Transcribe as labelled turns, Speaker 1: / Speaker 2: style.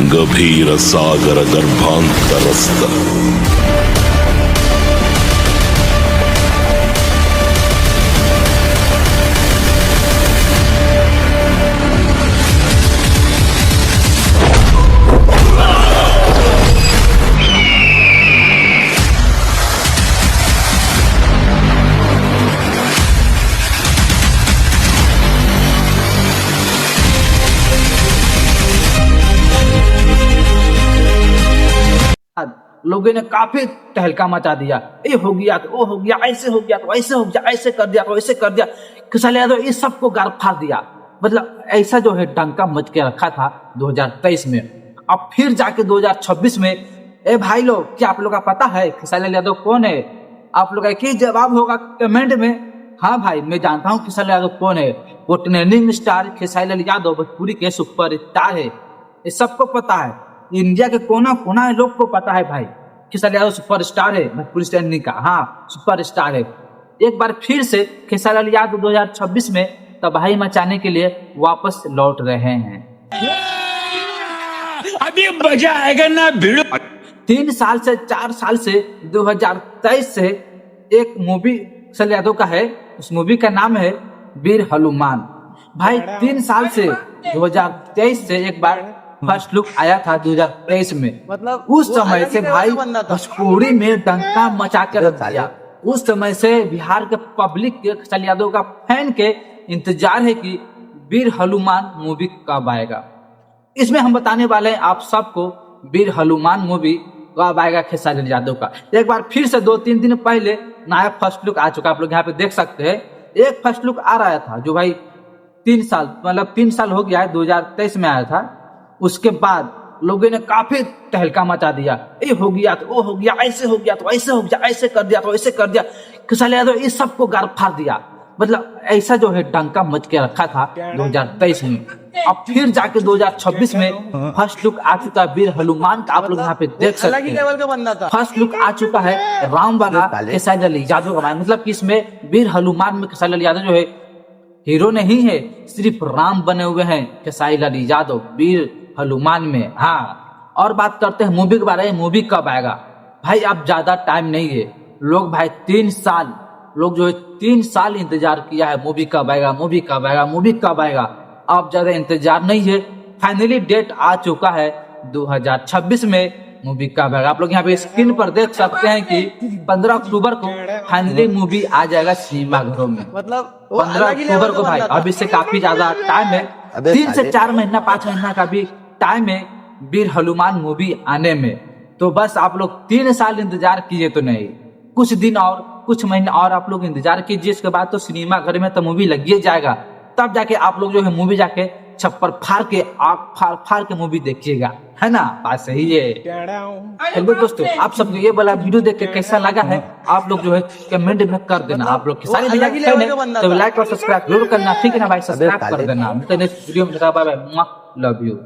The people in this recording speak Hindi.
Speaker 1: गभीर सागर गर्भांतरस्थ
Speaker 2: लोगों ने काफी तहलका मचा दिया। ये हो गया तो वो हो गया, ऐसे हो गया तो ऐसे हो गया, ऐसे कर दिया तो ऐसे कर दिया। खेसारी यादव इस सबको गार फाड़ दिया। मतलब ऐसा जो है डंका मच के रखा था 2023 में। अब फिर जाके 2026 में ए भाई लोग, क्या आप लोग का पता है खेसारी यादव कौन है? आप लोग का एक ही जवाब होगा कमेंट में, हाँ भाई मैं जानता हूँ खेसारी यादव कौन है। वो ट्रेंडिंग स्टार खेसारी यादव भोजपुरी के सुपर स्टार है। ये सबको पता है, इंडिया के कोना कोना लोग को पता है भाई खेसारी यादव सुपर स्टार है, भोजपुरी स्टैंडिंग का हाँ सुपर स्टार है। एक बार फिर से खेसारी यादव 2026 में तबाही मचाने के लिए वापस लौट रहे हैं।
Speaker 3: अभी मजा आएगा ना भिड़ो।
Speaker 2: 3 साल से 4 साल से 2023 से एक मूवी खेसारी यादव का है, उस मूवी का नाम है वीर हनुमान। भाई 3 साल से 2023 से एक बार फर्स्ट लुक आया था 2023 में।
Speaker 4: मतलब
Speaker 2: उस समय से भाई भोजपुरी में डंका मचा के रख दिया। उस समय से बिहार के पब्लिक के खेसारी यादव का फैन के इंतजार है कि वीर हनुमान मूवी कब आएगा। इसमें हम बताने वाले हैं आप सबको वीर हनुमान मूवी कब आएगा खेसारी यादव का। एक बार फिर से 2-3 दिन पहले नया फर्स्ट लुक आ चुका, आप लोग यहाँ पे देख सकते हैं। एक फर्स्ट लुक आ रहा था जो भाई 3 साल हो गया है, 2023 में आया था। उसके बाद लोगों ने काफी तहलका मचा दिया। ये हो गया तो वो हो गया, ऐसे हो गया तो ऐसे हो गया, ऐसे कर दिया तो ऐसे कर दिया। खेसारी यादव इस सबको गार फाड़ दिया। मतलब ऐसा जो है डंका मच के रखा था 2023 में। अब फिर जाके 2026 में फर्स्ट लुक आ चुका है वीर हनुमान का, आप लोग यहाँ पे देख सकते
Speaker 4: अलग ही लेवल का बंदा था।
Speaker 2: हैं। फर्स्ट लुक आ चुका है राम वाला खेसारी यादव का। मतलब कि इसमें वीर हनुमान में खेसारी यादव जो है हीरो नहीं है, सिर्फ राम बने हुए हैं खेसारी यादव वीर हनुमान में। हाँ, और बात करते हैं मूवी के बारे में। मूवी कब आएगा भाई? अब ज्यादा टाइम नहीं है। लोग भाई 3 साल लोग जो है 3 साल इंतजार किया है मूवी कब आएगा, मूवी कब आएगा, मूवी कब आएगा। अब ज्यादा इंतजार नहीं है। फाइनली डेट आ चुका है 2026 में मूवी कब आएगा। आप लोग यहाँ पे स्क्रीन पर देख सकते हैं कि 15 अक्टूबर को फाइनली मूवी आ जाएगा सिनेमा घरों में।
Speaker 4: मतलब
Speaker 2: 15 अक्टूबर को भाई। अब इससे काफी ज्यादा टाइम है, 3 से 4 महीना 5 महीना का भी टाइम है वीर हनुमान मूवी आने में। तो बस आप लोग 3 साल इंतजार कीजिए तो नहीं, कुछ दिन और कुछ महीने और आप लोग इंतजार कीजिए। इसके बाद तो सिनेमा घर में तो मूवी लगिए जाएगा, तब जाके आप लोग जो है मूवी जाके छप्पर फाड़ के आग फाड़ के मूवी देखिएगा, है ना? बात सही है। हेलो दोस्तों, आप सबको ये वाला वीडियो देख के कैसा लगा है आप लोग जो है कमेंट में कर देना। आप लोग सारे तो लाइक और सब्सक्राइब जरूर करना, ठीक है ना भाई? सब्सक्राइब कर देना। नेक्स्ट वीडियो में लव यू।